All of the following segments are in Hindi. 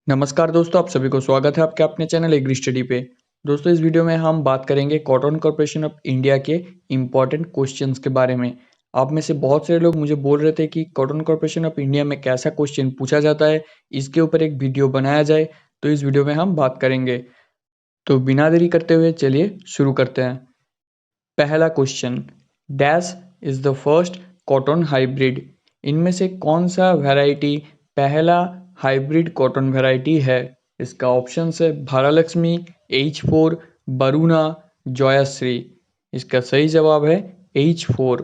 नमस्कार दोस्तों, आप सभी को स्वागत है आपके अपने चैनल एग्री स्टडी पे। दोस्तों, इस वीडियो में हम बात करेंगे कॉटन कॉर्पोरेशन ऑफ इंडिया के इम्पॉर्टेंट क्वेश्चंस के बारे में। आप में से बहुत सारे लोग मुझे बोल रहे थे कि कॉटन कॉर्पोरेशन ऑफ इंडिया में कैसा क्वेश्चन पूछा जाता है, इसके ऊपर एक वीडियो बनाया जाए, तो इस वीडियो में हम बात करेंगे। तो बिना देरी करते हुए चलिए शुरू करते हैं। पहला question, dash is the first cotton hybrid. इनमें से कौन सा वैरायटी पहला हाइब्रिड कॉटन वैरायटी है? इसका ऑप्शन है भारलक्ष्मी, H4, बरूना, जॉयश्री। इसका सही जवाब है H4।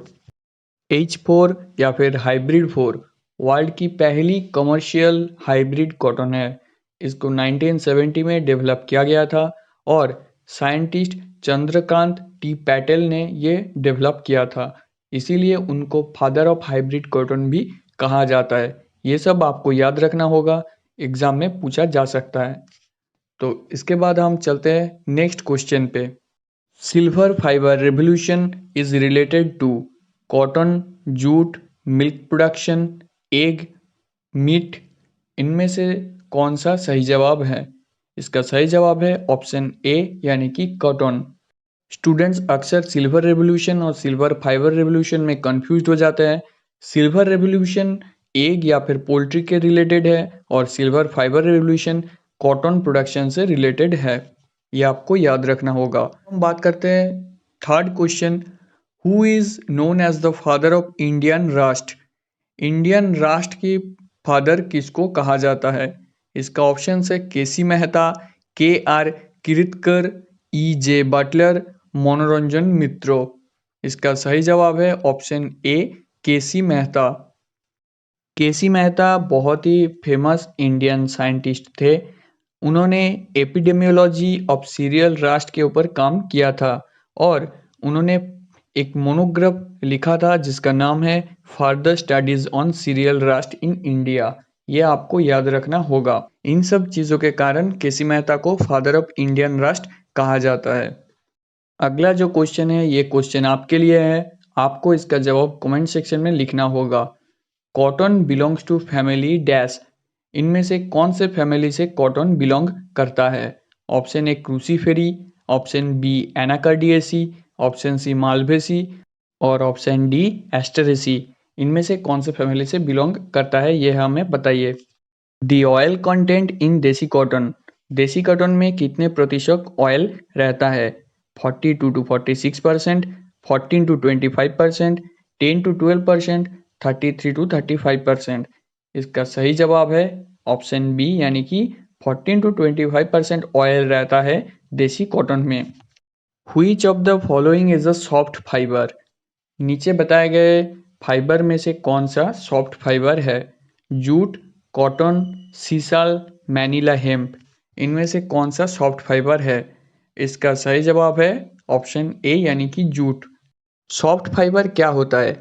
H4 या फिर हाइब्रिड 4 वर्ल्ड की पहली कमर्शियल हाइब्रिड कॉटन है। इसको 1970 में डेवलप किया गया था और साइंटिस्ट चंद्रकांत टी पैटेल ने ये डेवलप किया था, इसीलिए उनको फादर ऑफ हाइब्रिड कॉटन भी कहा जाता है। ये सब आपको याद रखना होगा, एग्जाम में पूछा जा सकता है। तो इसके बाद हम चलते हैं नेक्स्ट क्वेश्चन पे। Silver fibre revolution is related to cotton, jute, milk production, egg, meat. इनमें से कौन सा सही जवाब है? इसका सही जवाब है ऑप्शन ए यानी कि कॉटन। स्टूडेंट्स अक्सर सिल्वर रेवोल्यूशन और सिल्वर फाइबर रेवोल्यूशन में कंफ्यूज हो जाते हैं। सिल्वर रेवोल्यूशन एग या फिर पोल्ट्री के रिलेटेड है और silver fibre revolution cotton production से रिलेटेड है। ये आपको याद रखना होगा। हम बात करते हैं third question, who is known as the father of Indian rashtra. Indian राष्ट्र के फादर किसको कहा जाता है? इसका ऑप्शन है केसी Mehta, KR Kiratkar, EJ Buttler, मनोरंजन मित्रो। इसका सही जवाब है ऑप्शन ए केसी मेहता। केसी मेहता बहुत ही फेमस इंडियन साइंटिस्ट थे। उन्होंने एपिडेमियोलॉजी ऑफ सीरियल रास्ट के ऊपर काम किया था और उन्होंने एक मोनोग्राफ लिखा था जिसका नाम है further studies on serial Rust in India. ये आपको याद रखना होगा। इन सब चीज़ों के कारण केसी मेहता को फादर ऑफ इंडियन रास्ट कहा जाता है। अगला जो क्वेश्चन है ये क्वेश्चन आपके लिए है। आपको इसका जवाब कमेंट सेक्शन में लिखना होगा। Cotton belongs to family dash. इनमें से कौन से फैमिली से कॉटन बिलोंग करता है? Option A cruciferae, option B anacardiaceae, option C malvaceae और ऑप्शन डी एस्टेरेसी। इनमें से कौन से फैमिली से बिलोंग करता है ये हमें बताइए। दी ऑयल कंटेंट इन देसी कॉटन। देसी कॉटन में कितने प्रतिशत ऑयल रहता है? 42 to 46%, 14 to 25%, 10 to 12%, 33 to 35%। इसका सही जवाब है ऑप्शन बी यानी कि 14 to 25% ऑयल रहता है देसी कॉटन में। Which of the following is a soft fibre. नीचे बताए गए फाइबर में से कौन सा सॉफ्ट फाइबर है? Jute, cotton, sisal, Manila hemp. इनमें से कौन सा सॉफ्ट फाइबर है? इसका सही जवाब है ऑप्शन ए यानी कि जूट। सॉफ्ट फाइबर क्या होता है?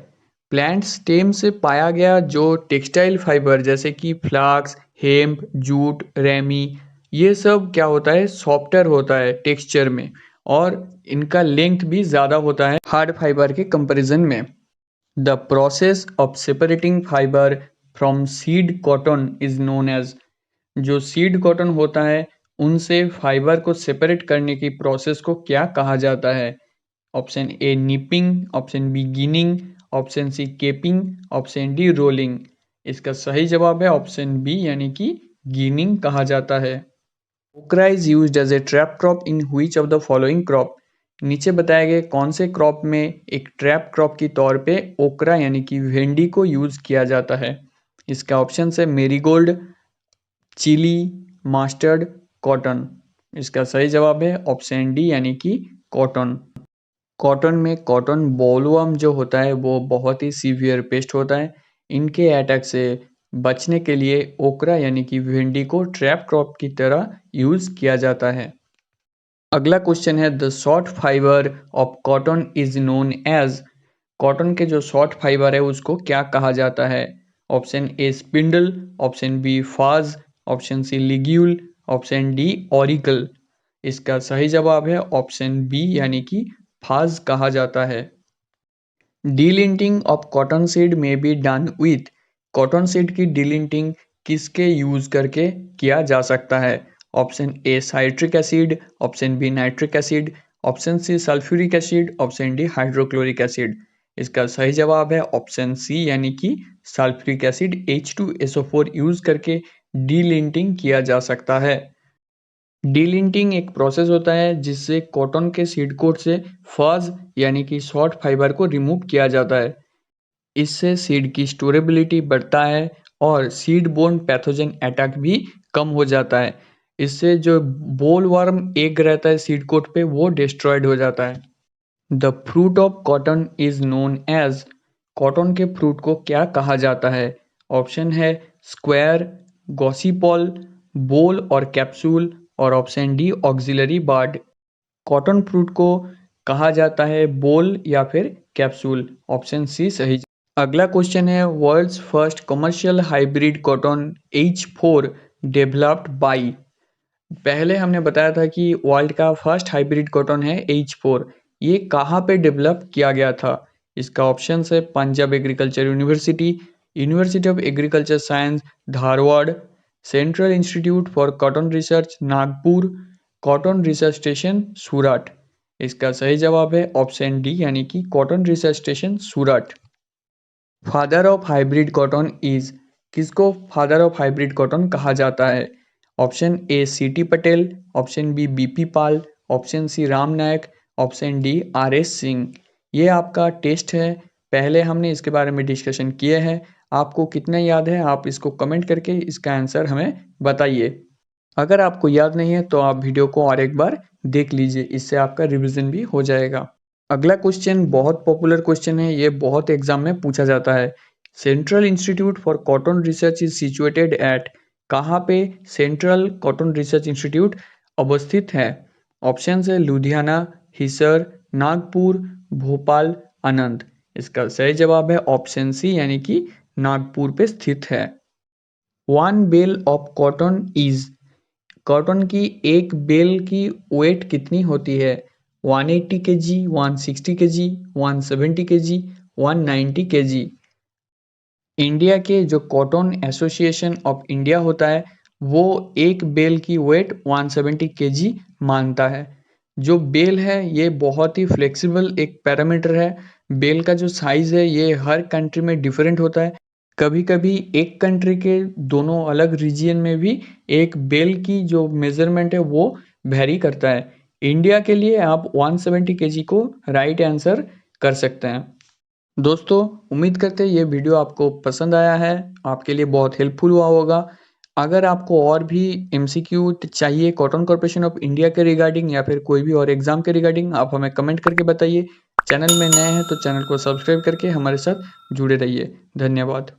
प्लांट स्टेम से पाया गया जो टेक्सटाइल फाइबर जैसे कि फ्लाक्स, हेम्प, जूट, रेमी, ये सब क्या होता है? सॉफ्टर होता है टेक्सचर में और इनका लेंथ भी ज़्यादा होता है हार्ड फाइबर के कंपैरिजन में। The process of separating fibre from seed cotton is known as. जो सीड कॉटन होता है उनसे फाइबर को सेपरेट करने की प्रोसेस को क्या कहा जाता है? Option A nipping, option B ginning, option C capping, option D rolling. इसका सही जवाब है ऑप्शन बी यानी कि गिनिंग कहा जाता है। Okra is used as a trap crop in which of the following crop. नीचे बताए गए कौन से क्रॉप में एक ट्रैप क्रॉप की तौर पे ओकरा यानी कि भेंडी को यूज किया जाता है? इसका ऑप्शन है मेरीगोल्ड, चिली, मस्टर्ड, कॉटन। इसका सही जवाब है ऑप्शन डी यानी कि कॉटन। कॉटन में कॉटन बोलवर्म जो होता है वो बहुत ही सीवियर पेस्ट होता है। इनके अटैक से बचने के लिए ओकरा यानी कि भिंडी को ट्रैप क्रॉप की तरह यूज किया जाता है। अगला क्वेश्चन है the short fibre of cotton is known as. Cotton के जो शॉर्ट फाइबर है उसको क्या कहा जाता है? Option A spindle, option B fuzz, option C ligule, option D auricle. इसका सही जवाब है ऑप्शन बी यानी कि फाज कहा जाता है। Delinting of cotton seed may be done with. Cotton seed की डीलिंटिंग किसके यूज़ करके किया जा सकता है? Option A citric acid, option B nitric acid, option C sulphuric acid, option D hydrochloric acid. इसका सही जवाब है ऑप्शन सी यानी कि सल्फ्यूरिक एसिड H2SO4 यूज़ करके डीलिंटिंग किया जा सकता है। डीलिंटिंग एक प्रोसेस होता है जिससे कॉटन के सीड कोट से फज यानी कि शॉर्ट फाइबर को रिमूव किया जाता है। इससे सीड की स्टोरेबिलिटी बढ़ता है और सीड बोर्न पैथोजन अटैक भी कम हो जाता है। इससे जो बोलवर्म एग रहता है सीड कोट पे वो डिस्ट्रॉयड हो जाता है। The fruit of cotton is known as, cotton के फ्रूट को क्या कहा जाता है? ऑप्शन है स्क्वायर, गॉसिपॉल, बोल और कैप्सूल, और option D axillary bud. Cotton fruit को कहा जाता है बोल या फिर कैप्सूल। ऑप्शन सी सही। अगला क्वेश्चन है world's first commercial hybrid cotton H4 developed by. पहले हमने बताया था कि वर्ल्ड का फर्स्ट हाइब्रिड कॉटन है H4। ये कहाँ पे डेवलप किया गया था? इसका ऑप्शन है Punjab agriculture university, university of agriculture science Dharwad, central institute for cotton research Nagpur, cotton research station Surat. इसका सही जवाब है ऑप्शन डी यानी कि cotton research station Surat. Father of hybrid cotton is, किसको फादर ऑफ हाइब्रिड कॉटन कहा जाता है? Option A CT. Patel, option B BP. Pal, option C Ram Naik, option D RS. Singh. ये आपका टेस्ट है, पहले हमने इसके बारे में डिस्कशन किए हैं। आपको कितना याद है आप इसको कमेंट करके इसका आंसर हमें बताइए। अगर आपको याद नहीं है तो आप वीडियो को और एक बार देख लीजिए, इससे आपका रिवीजन भी हो जाएगा। अगला क्वेश्चन बहुत पॉपुलर क्वेश्चन है, ये बहुत एग्जाम में पूछा जाता है। Central institute for cotton research is situated at, कहाँ पे सेंट्रल कॉटन रिसर्च इंस्टीट्यूट अवस्थित है? ऑप्शन है लुधियाना, हिसर, नागपुर, भोपाल, आनंद। इसका सही जवाब है ऑप्शन सी यानी कि नागपुर पे स्थित है। One bale of cotton is, cotton की एक बेल की वेट कितनी होती है? 180 kg, 160 kg, 170 kg, 190 kg। India के जो कॉटन एसोसिएशन ऑफ इंडिया होता है वो एक बेल की वेट 170 kg मानता है। जो बेल है ये बहुत ही फ्लेक्सिबल एक पैरामीटर है। बेल का जो साइज़ है ये हर कंट्री में डिफरेंट होता है। कभी कभी एक कंट्री के दोनों अलग रीजियन में भी एक बेल की जो मेजरमेंट है वो वेरी करता है। इंडिया के लिए आप 170 kg को राइट आंसर कर सकते हैं। दोस्तों उम्मीद करते हैं ये वीडियो आपको पसंद आया है, आपके लिए बहुत हेल्पफुल हुआ होगा। अगर आपको और भी MCQ चाहिए कॉटन कॉर्पोरेशन ऑफ इंडिया के रिगार्डिंग या फिर कोई भी और एग्जाम के रिगार्डिंग, आप हमें कमेंट करके बताइए। चैनल में नए हैं तो चैनल को सब्सक्राइब करके हमारे साथ जुड़े रहिए। धन्यवाद।